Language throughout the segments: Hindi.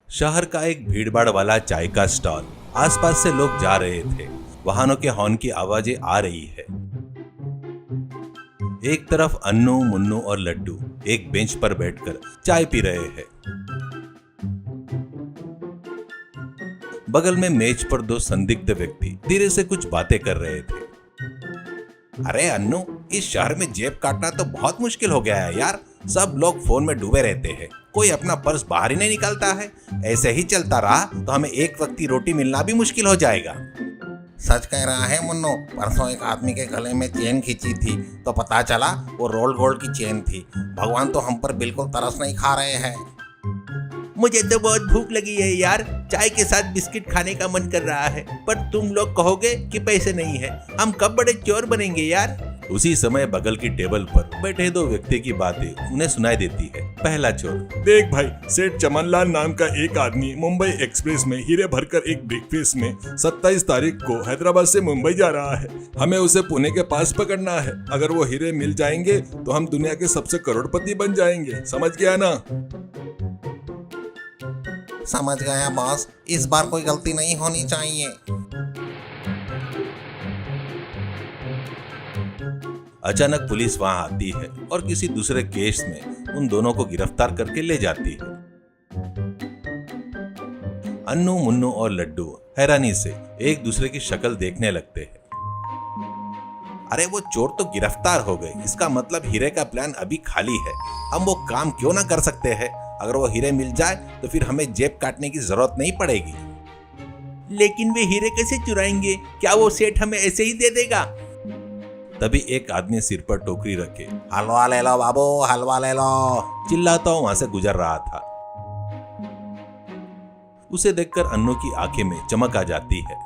शहर का एक भीड़भाड़ वाला चाय का स्टॉल। आसपास से लोग जा रहे थे। वाहनों के हॉर्न की आवाजें आ रही है। एक तरफ अन्नू, मुन्नू और लड्डू एक बेंच पर बैठकर चाय पी रहे हैं। बगल में मेज पर दो संदिग्ध व्यक्ति धीरे से कुछ बातें कर रहे थे। अरे अन्नू, इस शहर में जेब काटना तो बहुत मुश्किल हो गया है यार। सब लोग फोन में डूबे रहते हैं, कोई अपना पर्स बाहर ही नहीं निकालता है। ऐसे ही चलता रहा तो हमें एक वक्त की रोटी मिलना भी मुश्किल हो जाएगा। सच कह रहा है मुन्नो। परसों एक आदमी के गले में चेन खींची थी तो पता चला वो रोल गोल्ड की चेन थी। भगवान तो हम पर बिल्कुल तरस नहीं खा रहे हैं। मुझे तो बहुत भूख लगी है यार। चाय के साथ बिस्किट खाने का मन कर रहा है, पर तुम लोग कहोगे कि पैसे नहीं है। हम कब बड़े चोर बनेंगे यार। उसी समय बगल की टेबल पर बैठे दो व्यक्ति की बातें उन्हें सुनाई देती है। पहला चोर, देख भाई, सेठ चमनलाल नाम का एक आदमी मुंबई एक्सप्रेस में हीरे भरकर एक ब्रीफकेस में 27 तारीख को हैदराबाद से मुंबई जा रहा है। हमें उसे पुणे के पास पकड़ना है। अगर वो हीरे मिल जाएंगे तो हम दुनिया के सबसे करोड़पति बन जाएंगे। समझ गया ना? समझ गया बॉस, इस बार कोई गलती नहीं होनी चाहिए। अचानक पुलिस वहां आती है और किसी दूसरे केस में उन दोनों को गिरफ्तार करके ले जाती है। अन्नू, मुन्नू और लड्डू हैरानी से एक दूसरे की शक्ल देखने लगते हैं। अरे वो चोर तो गिरफ्तार हो गए, इसका मतलब हीरे का प्लान अभी खाली है। हम वो काम क्यों ना कर सकते हैं? अगर वो हीरे मिल जाए तो फिर हमें जेब काटने की जरूरत नहीं पड़ेगी। लेकिन वे हीरे कैसे चुराएंगे? क्या वो सेठ हमें ऐसे ही दे देगा? तभी एक आदमी सिर पर टोकरी रखे हलवा ले लो बाबू, हलवा ले लो, चिल्लाता वहां से गुजर रहा था। उसे देखकर अन्नू की आंखें में चमक आ जाती है।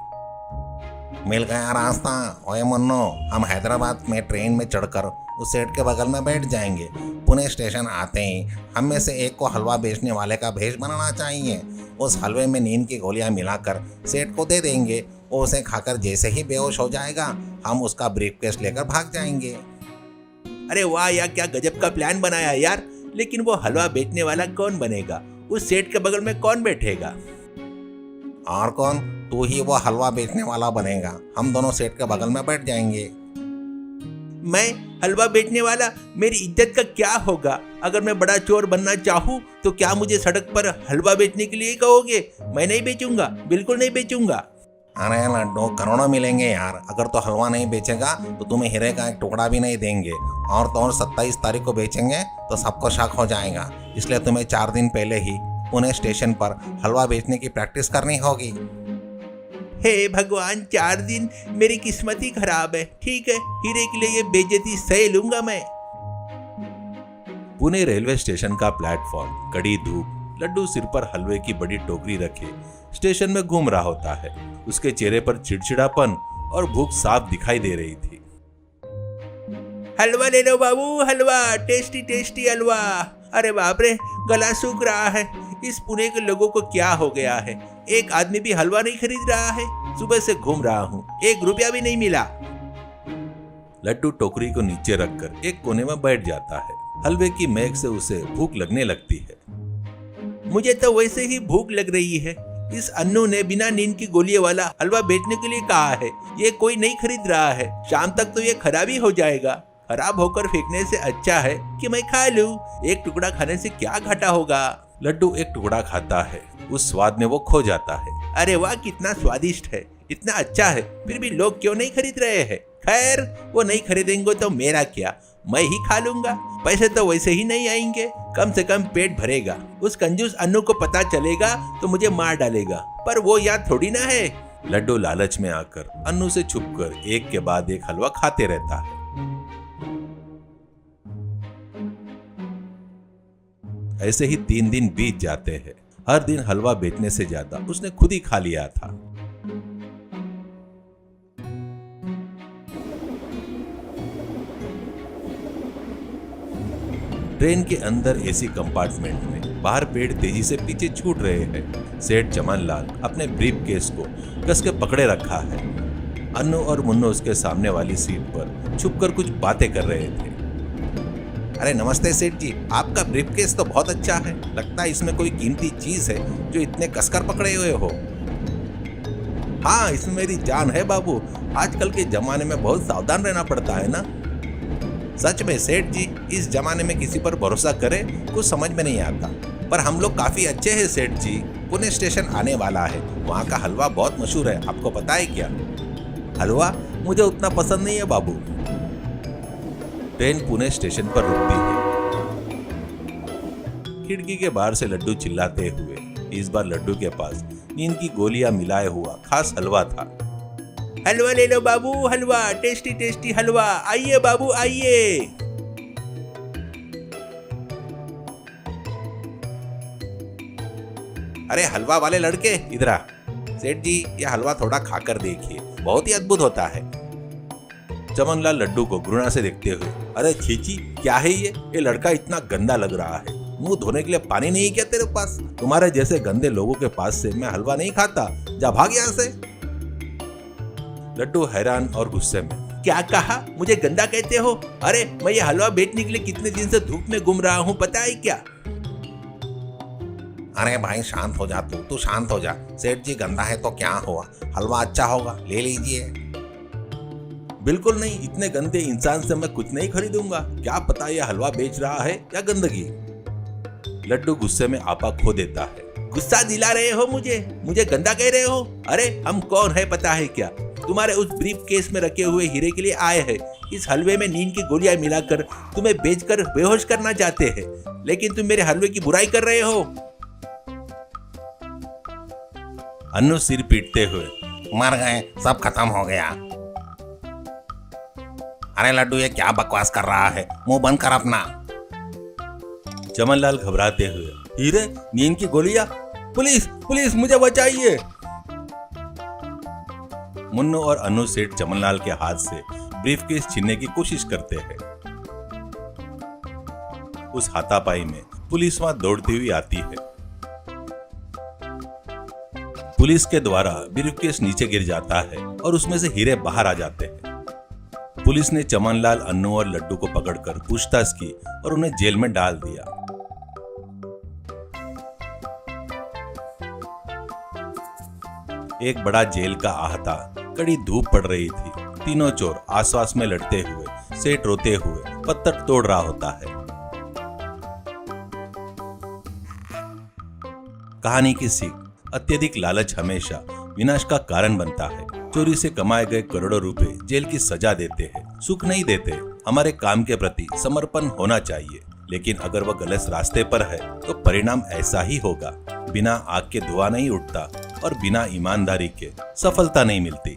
मिल गया रास्ता। ओए मुन्नो, हम हैदराबाद में ट्रेन में चढ़कर उस सेठ के बगल में बैठ जाएंगे। पुणे स्टेशन आते ही हम में से एक को हलवा बेचने वाले का भेष बनाना चाहिए। उस हलवे में नींद की गोलियां मिलाकर सेठ को दे देंगे। वो उसे खाकर जैसे ही बेहोश हो जाएगा, हम उसका ब्रीफकेस लेकर भाग जाएंगे। अरे वाह यार, क्या गजब का प्लान बनाया यार। लेकिन वो हलवा बेचने वाला कौन बनेगा? उस सेठ के बगल में कौन बैठेगा? और कौन? तू ही वो हलवा बेचने वाला बनेगा। हम दोनों सेठ के बगल में बैठ जाएंगे। मैं हलवा बेचने वाला? मेरी इज्जत का क्या होगा? अगर मैं बड़ा चोर बनना चाहूँ तो क्या मुझे सड़क पर हलवा बेचने के लिए कहोगे? मैं नहीं बेचूंगा, बिल्कुल नहीं बेचूंगा। अरे लड्डू, करोड़ों मिलेंगे यार। अगर तो हलवा नहीं बेचेगा तो तुम्हें हीरे का एक टुकड़ा भी नहीं देंगे। और तो और 27 तारीख को बेचेंगे तो सबको शक हो जाएगा। इसलिए तुम्हें 4 दिन पहले ही पुणे स्टेशन पर हलवा बेचने की प्रैक्टिस करनी होगी। हे भगवान, 4 दिन? मेरी किस्मत ही खराब है। ठीक है, हीरे के लिए ये बेइज्जती सह लूंगा मैं। पुणे रेलवे स्टेशन का प्लेटफॉर्म, कड़ी धूप। लड्डू सिर पर हलवे की बड़ी टोकरी रखे स्टेशन में घूम रहा होता है। उसके चेहरे पर चिड़चिड़ापन और भूख साफ दिखाई दे रही थी। हलवा ले लो बाबू, हलवा, टेस्टी टेस्टी हलवा। अरे बाप रे, गला सूख रहा है। इस पुणे के लोगों को क्या हो गया है? एक आदमी भी हलवा नहीं खरीद रहा है। सुबह से घूम रहा हूँ, 1 रुपया भी नहीं मिला। लड्डू टोकरी को नीचे रखकर एक कोने में बैठ जाता है। हलवे की महक से उसे भूख लगने लगती है। मुझे तो वैसे ही भूख लग रही है। इस अन्नू ने बिना नींद की गोलियों वाला हलवा बेचने के लिए कहा है। ये कोई नहीं खरीद रहा है। शाम तक तो ये खराब ही हो जाएगा। खराब होकर फेंकने से अच्छा है कि मैं खा लूं। एक टुकड़ा खाने से क्या घाटा होगा? लड्डू एक टुकड़ा खाता है। उस स्वाद में वो खो जाता है। अरे वाह, कितना स्वादिष्ट है, इतना अच्छा है। फिर भी लोग क्यों नहीं खरीद रहे हैं? खैर, वो नहीं खरीदेंगे तो मेरा क्या, मैं ही खा लूंगा। पैसे तो वैसे ही नहीं आएंगे, कम से कम पेट भरेगा। उस कंजूस अन्नू को पता चलेगा तो मुझे मार डालेगा, पर वो याद थोड़ी ना है। लड्डू लालच में आकर अन्नू से छुपकर एक के बाद एक हलवा खाते रहता है। ऐसे ही 3 दिन बीत जाते हैं। हर दिन हलवा बेचने से ज्यादा उसने खुद ही खा लिया था। ट्रेन के अंदर एसी कंपार्टमेंट में बाहर पेड़ तेजी से पीछे छूट रहे हैं। सेठ चमनलाल अपने ब्रीफ केस को कस के पकड़े रखा है। अन्नू और मुन्नू उसके सामने वाली सीट पर छुपकर कुछ बातें कर रहे थे। अरे नमस्ते सेठ जी, आपका ब्रीफकेस तो बहुत अच्छा है। लगता है इसमें कोई कीमती चीज है जो इतने कसकर पकड़े हुए हो। हाँ, इसमें मेरी जान है बाबू। आजकल के जमाने में बहुत सावधान रहना पड़ता है ना। सच में सेठ जी, इस जमाने में किसी पर भरोसा करे कुछ समझ में नहीं आता। पर हम लोग काफी अच्छे हैं सेठ जी। पुणे स्टेशन आने वाला है, वहाँ का हलवा बहुत मशहूर है, आपको पता है क्या? हलवा मुझे उतना पसंद नहीं है बाबू। ट्रेन पुणे स्टेशन पर रुकती है। खिड़की के बाहर से लड्डू चिल्लाते हुए, इस बार लड्डू के पास नींद की गोलियां मिलाए हुआ खास हलवा था। हलवा ले लो बाबू, हलवा, टेस्टी टेस्टी हलवा, आइए बाबू आइए। अरे हलवा वाले लड़के, इधर आ। सेठ जी, यह हलवा थोड़ा खाकर देखिए, बहुत ही अद्भुत होता है। चमनलाल लड्डू को घृणा से देखते हुए, अरे छीची, क्या है ये लड़का इतना गंदा लग रहा है। मुंह धोने के लिए पानी नहीं क्या तेरे पास? तुम्हारे जैसे गंदे लोगों के पास से मैं हलवा नहीं खाता, जा भाग यहाँ से। लड्डू हैरान और गुस्से में, क्या कहा? मुझे गंदा कहते हो? अरे मैं ये हलवा बेचने के लिए कितने दिन से धूप में घूम रहा हूँ, पता है क्या? अरे भाई शांत हो जा, तू शांत हो जा। सेठ जी गंदा है तो क्या हुआ, हलवा अच्छा होगा, ले लीजिए। बिल्कुल नहीं, इतने गंदे इंसान से मैं कुछ नहीं खरीदूंगा। क्या पता यह हलवा बेच रहा है या गंदगी। लड्डू गुस्से में आपा खो देता है। गुस्सा दिला रहे हो मुझे गंदा कह रहे हो? अरे हम कौन है पता है क्या? तुम्हारे उस ब्रीफ केस में रखे हुए हीरे के लिए आए हैं। इस हलवे में नींद की गोलियां मिलाकर तुम्हें बेचकर बेहोश करना चाहते हैं, लेकिन तुम मेरे हलवे की बुराई कर रहे हो। अन्नू सिर पीटते हुए, मर गए, सब खत्म हो गया। अरे लड्डू, ये क्या बकवास कर रहा है, मुंह बंद कर अपना। चमनलाल घबराते हुए, हीरे, नींद की गोलियां, पुलिस पुलिस, मुझे बचाइए। मुन्नू और अनु सेठ चमनलाल के हाथ से ब्रीफकेस छीनने की कोशिश करते हैं। उस हाथापाई में पुलिस वहां दौड़ती हुई आती है। पुलिस के द्वारा ब्रीफकेस नीचे गिर जाता है और उसमें से हीरे बाहर आ जाते हैं। पुलिस ने चमनलाल, अन्नू और लड्डू को पकड़कर पूछताछ की और उन्हें जेल में डाल दिया। एक बड़ा जेल का अहाता, कड़ी धूप पड़ रही थी। तीनों चोर आसपास में लड़ते हुए, सेठ रोते हुए पत्थर तोड़ रहा होता है। कहानी की सीख, अत्यधिक लालच हमेशा विनाश का कारण बनता है। चोरी से कमाए गए करोड़ों रुपए जेल की सजा देते हैं, सुख नहीं देते। हमारे काम के प्रति समर्पण होना चाहिए, लेकिन अगर वह गलत रास्ते पर है तो परिणाम ऐसा ही होगा। बिना आग के धुआं नहीं उठता और बिना ईमानदारी के सफलता नहीं मिलती।